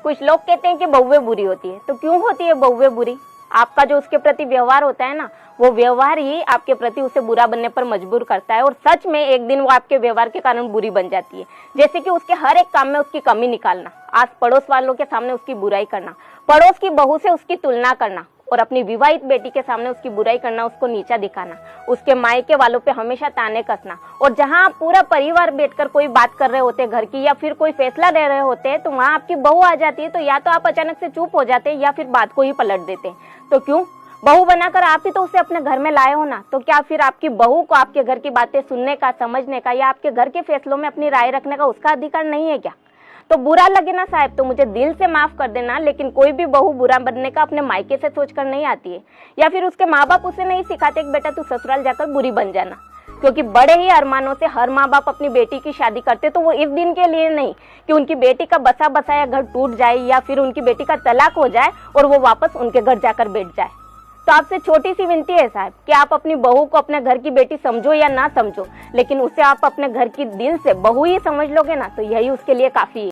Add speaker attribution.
Speaker 1: कुछ लोग कहते हैं कि बहुएं बुरी होती है, तो क्यों होती है बहुएं बुरी? आपका जो उसके प्रति व्यवहार होता है ना, वो व्यवहार ही आपके प्रति उसे बुरा बनने पर मजबूर करता है और सच में एक दिन वो आपके व्यवहार के कारण बुरी बन जाती है। जैसे कि उसके हर एक काम में उसकी कमी निकालना, आस पड़ोस वालों के सामने उसकी बुराई करना, पड़ोस की बहू से उसकी तुलना करना और अपनी विवाहित बेटी के सामने उसकी बुराई करना, उसको नीचा दिखाना, उसके मायके वालों पे हमेशा ताने कसना। और जहां आप पूरा परिवार बैठकर कोई बात कर रहे होते घर की या फिर कोई फैसला ले रहे होते हैं, तो वहां आपकी बहू आ जाती है, तो या तो आप अचानक से चुप हो जाते हैं या फिर बात को ही पलट देते हैं। तो क्यों? बहू बनाकर आप ही तो उसे अपने घर में लाए हो ना, तो क्या फिर आपकी बहू को आपके घर की बातें सुनने का, समझने का या आपके घर के फैसलों में अपनी राय रखने का उसका अधिकार नहीं है क्या? तो बुरा लगे ना साहब तो मुझे दिल से माफ कर देना, लेकिन कोई भी बहू बुरा बनने का अपने मायके से सोचकर नहीं आती है, या फिर उसके माँ बाप उसे नहीं सिखाते कि बेटा तू ससुराल जाकर बुरी बन जाना। क्योंकि बड़े ही अरमानों से हर माँ बाप अपनी बेटी की शादी करते, तो वो इस दिन के लिए नहीं कि उनकी बेटी का बसा बसाया घर टूट जाए या फिर उनकी बेटी का तलाक हो जाए और वो वापस उनके घर जाकर बैठ जाए। तो आपसे छोटी सी विनती है साहब कि आप अपनी बहू को अपने घर की बेटी समझो या ना समझो, लेकिन उसे आप अपने घर की दिल से बहू ही समझ लोगे ना, तो यही उसके लिए काफी है।